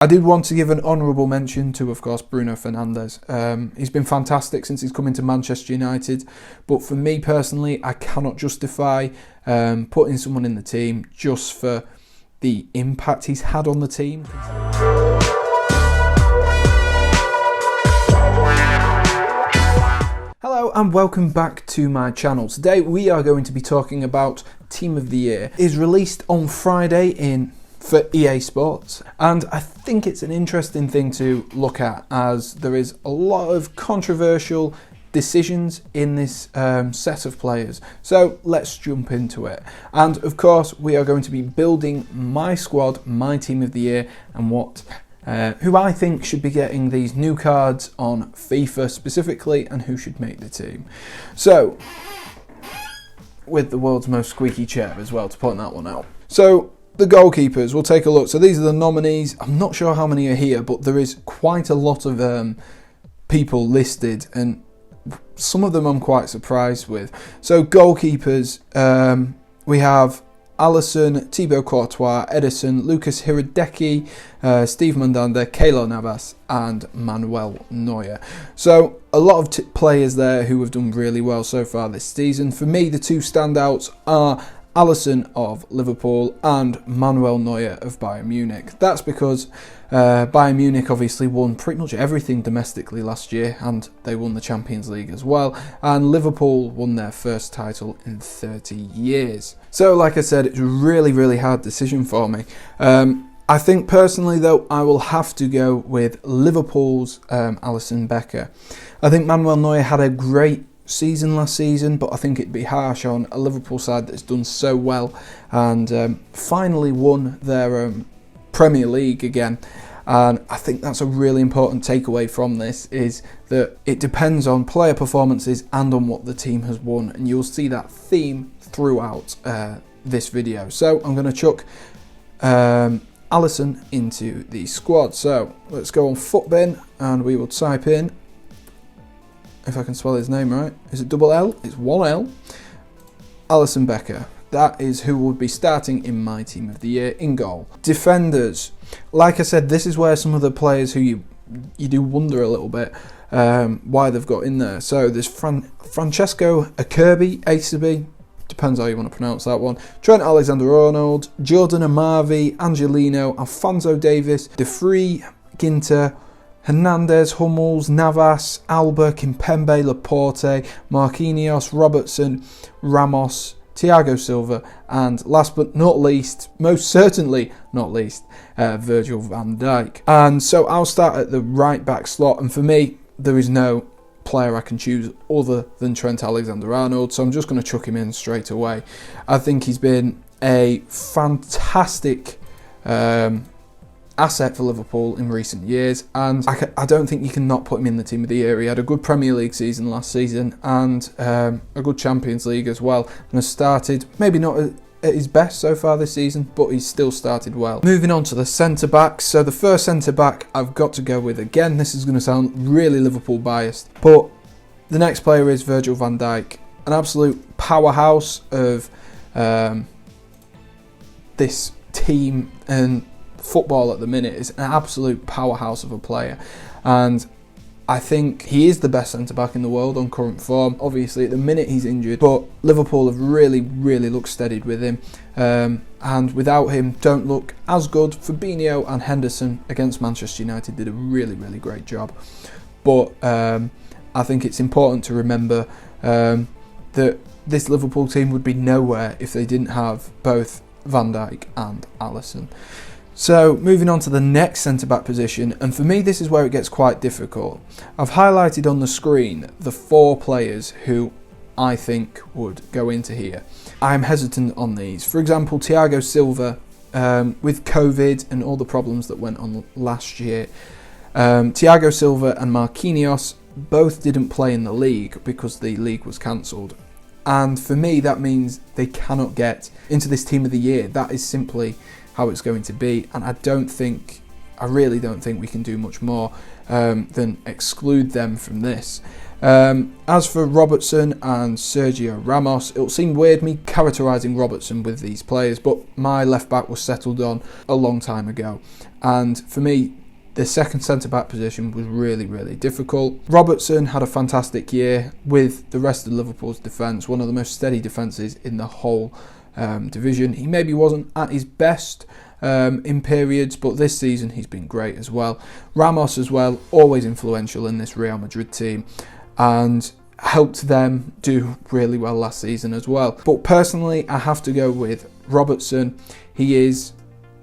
I did want to give an honourable mention to, of course, Bruno Fernandez. He's been fantastic since he's come into Manchester United, but for me personally, I cannot justify putting someone in the team just for the impact he's had on the team. Hello and welcome back to my channel. Today we are going to be talking about Team of the Year. It is released on Friday for EA Sports, and I think it's an interesting thing to look at as there is a lot of controversial decisions in this set of players. So let's jump into it. And of course we are going to be building my squad, my Team of the Year, and who I think should be getting these new cards on FIFA specifically, and who should make the team. So, with the world's most squeaky chair as well to point that one out. So, the goalkeepers, we'll take a look. So these are the nominees. I'm not sure how many are here, but there is quite a lot of people listed, and some of them I'm quite surprised with. So goalkeepers, we have Alisson, Thibaut Courtois, Ederson, Lucas Hiradecky, Steve Mandanda, Keylor Navas and Manuel Neuer. So a lot of players there who have done really well so far this season. For me, the two standouts are Alisson of Liverpool and Manuel Neuer of Bayern Munich. That's because Bayern Munich obviously won pretty much everything domestically last year, and they won the Champions League as well, and Liverpool won their first title in 30 years. So like I said, it's a really hard decision for me. I think personally though, I will have to go with Liverpool's Alisson Becker. I think Manuel Neuer had a great season last season, but I think it'd be harsh on a Liverpool side that's done so well and finally won their Premier League again. And I think that's a really important takeaway from this, is that it depends on player performances and on what the team has won, and you'll see that theme throughout this video. So I'm going to chuck Alisson into the squad. So let's go on Footbin and we will type in, if I can spell his name right, is it double L? It's one L. Alisson Becker. That is who would be starting in my Team of the Year in goal. Defenders. Like I said, this is where some of the players who you do wonder a little bit why they've got in there. So there's Francesco Acerbi, depends how you want to pronounce that one. Trent Alexander-Arnold, Jordan Amavi, Angelino, Alfonso Davis, De Vrij, Ginter, Hernandez, Hummels, Navas, Alba, Kimpembe, Laporte, Marquinhos, Robertson, Ramos, Thiago Silva, and last but not least, most certainly not least, Virgil Van Dijk. And so I'll start at the right back slot, and for me, there is no player I can choose other than Trent Alexander-Arnold, so I'm just going to chuck him in straight away. I think he's been a fantastic asset for Liverpool in recent years, and I don't think you can not put him in the Team of the Year. He had a good Premier League season last season and a good Champions League as well, and has started, maybe not at his best so far this season, but he's still started well. Moving on to the centre-backs. So the first centre-back I've got to go with, again, this is going to sound really Liverpool biased, but the next player is Virgil van Dijk, an absolute powerhouse of this team, and football at the minute is an absolute powerhouse of a player, and I think he is the best centre-back in the world on current form. Obviously at the minute he's injured, but Liverpool have really looked steadied with him, and without him don't look as good. Fabinho and Henderson against Manchester United did a really great job, but I think it's important to remember that this Liverpool team would be nowhere if they didn't have both Van Dijk and Alisson. So moving on to the next centre-back position, and for me this is where it gets quite difficult. I've highlighted on the screen the 4 players who I think would go into here. I'm hesitant on these. For example, Thiago Silva, with COVID and all the problems that went on last year, Thiago Silva and Marquinhos both didn't play in the league because the league was cancelled. And for me that means they cannot get into this Team of the Year. That is simply how it's going to be, and I really don't think we can do much more than exclude them from this. As for Robertson and Sergio Ramos, it'll seem weird me characterising Robertson with these players, but my left back was settled on a long time ago, and for me the second centre-back position was really, really difficult. Robertson had a fantastic year with the rest of Liverpool's defence, one of the most steady defences in the whole division. He maybe wasn't at his best in periods, but this season he's been great as well. Ramos as well, always influential in this Real Madrid team, and helped them do really well last season as well. But personally, I have to go with Robertson. He is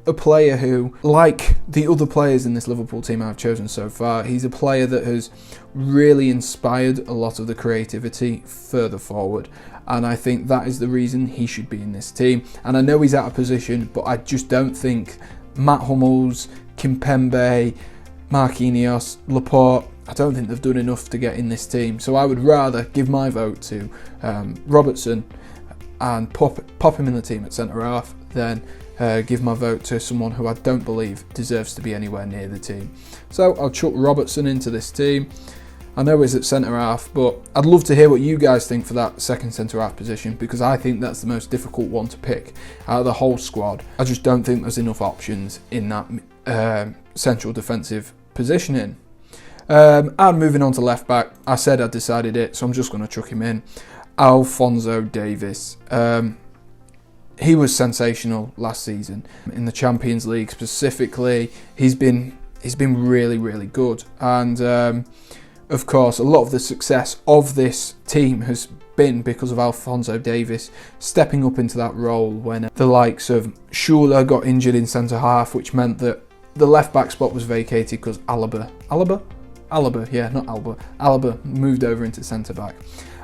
a player who, like the other players in this Liverpool team I've chosen so far, he's a player that has really inspired a lot of the creativity further forward, and I think that is the reason he should be in this team. And I know he's out of position, but I just don't think Matt Hummels, Kimpembe, Marquinhos, Laporte, I don't think they've done enough to get in this team. So I would rather give my vote to Robertson and pop him in the team at centre-half than give my vote to someone who I don't believe deserves to be anywhere near the team. So I'll chuck Robertson into this team. I know he's at centre-half, but I'd love to hear what you guys think for that second centre-half position, because I think that's the most difficult one to pick out of the whole squad. I just don't think there's enough options in that central defensive positioning. And moving on to left-back, I said I decided it, so I'm just going to chuck him in. Alfonso Davis. He was sensational last season in the Champions League specifically. He's been really, really good, and of course a lot of the success of this team has been because of Alfonso Davis stepping up into that role when the likes of Schuler got injured in centre half, which meant that the left back spot was vacated because Alaba moved over into centre back,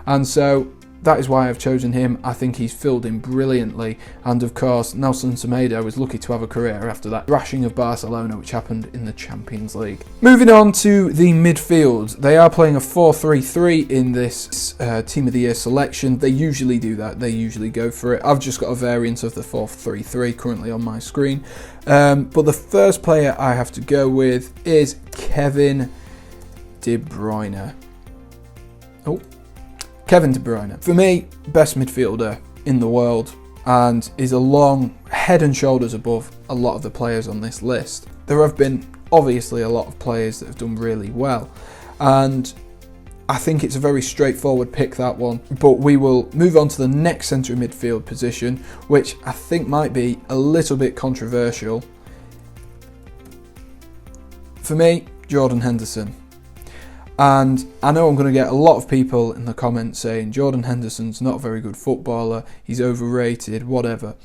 and so that is why I've chosen him. I think he's filled in brilliantly, and of course Nelson Semedo was lucky to have a career after that thrashing of Barcelona which happened in the Champions League. Moving on to the midfield, they are playing a 4-3-3 in this Team of the Year selection. They usually do that, they usually go for it. I've just got a variant of the 4-3-3 currently on my screen, but the first player I have to go with is Kevin De Bruyne. Kevin De Bruyne. For me, best midfielder in the world, and is a long head and shoulders above a lot of the players on this list. There have been obviously a lot of players that have done really well, and I think it's a very straightforward pick, that one. But we will move on to the next centre midfield position, which I think might be a little bit controversial. For me, Jordan Henderson. And I know I'm going to get a lot of people in the comments saying Jordan Henderson's not a very good footballer, he's overrated, whatever.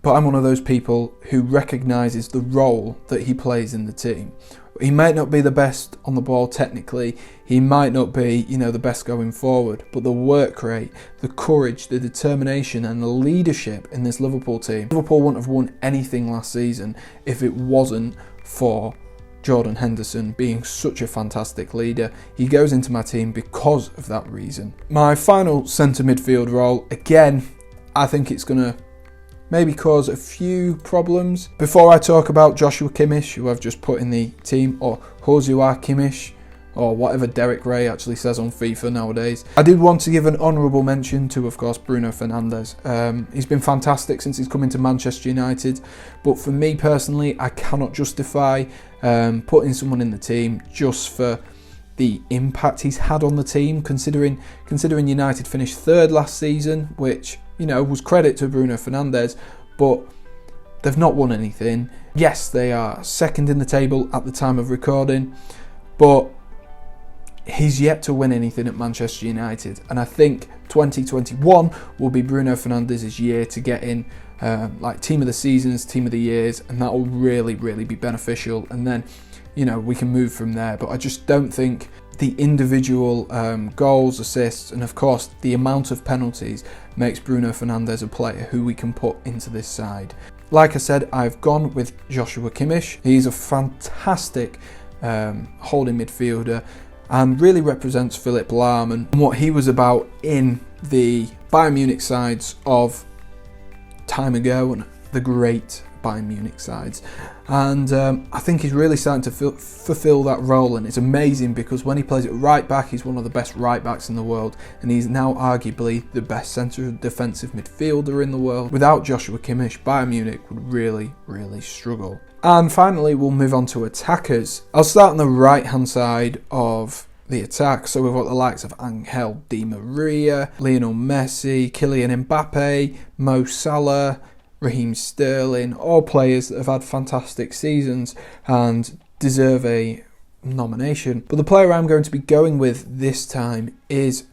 But I'm one of those people who recognises the role that he plays in the team. He might not be the best on the ball technically, he might not be, the best going forward, but the work rate, the courage, the determination and the leadership in this Liverpool team. Liverpool wouldn't have won anything last season if it wasn't for Jordan Henderson being such a fantastic leader. He goes into my team because of that reason. My final centre midfield role, again, I think it's going to maybe cause a few problems. Before I talk about Joshua Kimmich, who I've just put in the team, or Joshua Kimmich, or whatever Derek Ray actually says on FIFA nowadays, I did want to give an honourable mention to, of course, Bruno Fernandez. He's been fantastic since he's come into Manchester United, but for me personally, I cannot justify putting someone in the team just for the impact he's had on the team, considering United finished third last season, which, was credit to Bruno Fernandez, but they've not won anything. Yes, they are second in the table at the time of recording, but he's yet to win anything at Manchester United, and I think 2021 will be Bruno Fernandes' year to get in team of the seasons, team of the years, and that will really, really be beneficial, and then we can move from there. But I just don't think the individual goals, assists, and of course the amount of penalties makes Bruno Fernandes a player who we can put into this side. Like I said, I've gone with Joshua Kimmich. He's a fantastic holding midfielder and really represents Philipp Lahm and what he was about in the Bayern Munich sides of time ago, and the great Bayern Munich sides, and I think he's really starting to fulfill that role, and it's amazing because when he plays at right back, he's one of the best right backs in the world, and he's now arguably the best centre defensive midfielder in the world. Without Joshua Kimmich, Bayern Munich would really struggle. And finally, we'll move on to attackers. I'll start on the right hand side of the attack. So we've got the likes of Angel Di Maria, Lionel Messi, Kylian Mbappe, Mo Salah, Raheem Sterling, all players that have had fantastic seasons and deserve a nomination. But the player I'm going to be going with this time is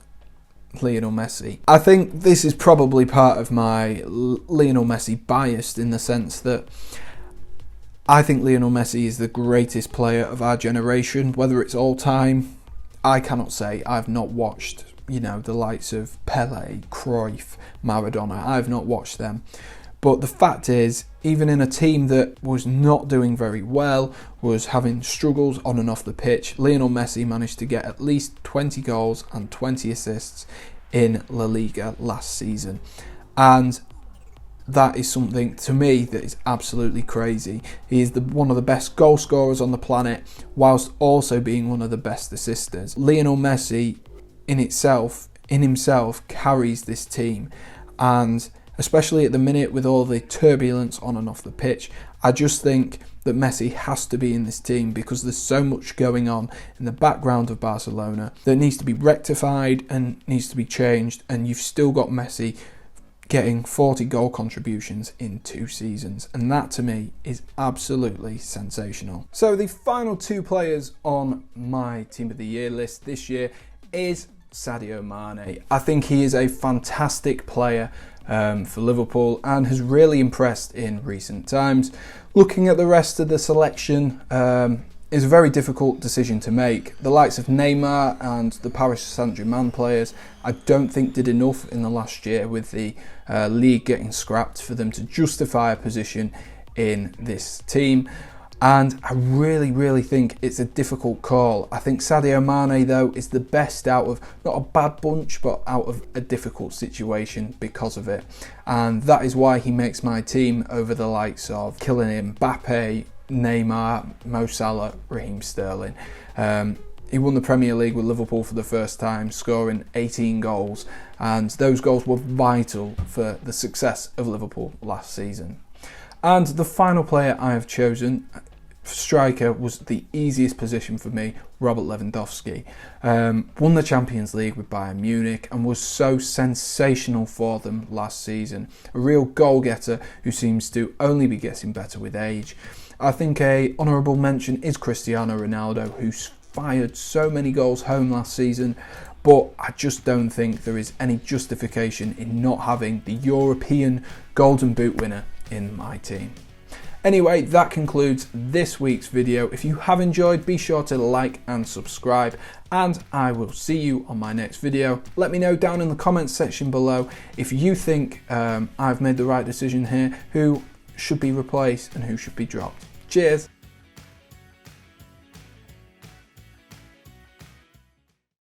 Lionel Messi. I think this is probably part of my Lionel Messi bias, in the sense that I think Lionel Messi is the greatest player of our generation. Whether it's all time, I cannot say. I've not watched, the likes of Pele, Cruyff, Maradona. I've not watched them. But the fact is, even in a team that was not doing very well, was having struggles on and off the pitch, Lionel Messi managed to get at least 20 goals and 20 assists in La Liga last season. And that is something, to me, that is absolutely crazy. He is one of the best goal scorers on the planet, whilst also being one of the best assisters. Lionel Messi, in himself, carries this team, and especially at the minute with all the turbulence on and off the pitch, I just think that Messi has to be in this team because there's so much going on in the background of Barcelona that needs to be rectified and needs to be changed, and you've still got Messi getting 40 goal contributions in 2 seasons, and that to me is absolutely sensational. So the final 2 players on my Team of the Year list this year is Sadio Mane. I think he is a fantastic player for Liverpool and has really impressed in recent times. Looking at the rest of the selection is a very difficult decision to make. The likes of Neymar and the Paris Saint-Germain players, I don't think did enough in the last year with the league getting scrapped for them to justify a position in this team. And I really think it's a difficult call. I think Sadio Mane, though, is the best out of, not a bad bunch, but out of a difficult situation because of it. And that is why he makes my team over the likes of Kylian Mbappe, Neymar, Mo Salah, Raheem Sterling. He won the Premier League with Liverpool for the first time, scoring 18 goals. And those goals were vital for the success of Liverpool last season. And the final player I have chosen, striker, was the easiest position for me, Robert Lewandowski. Won the Champions League with Bayern Munich and was so sensational for them last season. A real goal-getter who seems to only be getting better with age. I think a honourable mention is Cristiano Ronaldo, who fired so many goals home last season, but I just don't think there is any justification in not having the European Golden Boot winner in my team. Anyway, that concludes this week's video. If you have enjoyed, be sure to like and subscribe, and I will see you on my next video. Let me know down in the comments section below if you think I've made the right decision here, who should be replaced and who should be dropped. Cheers!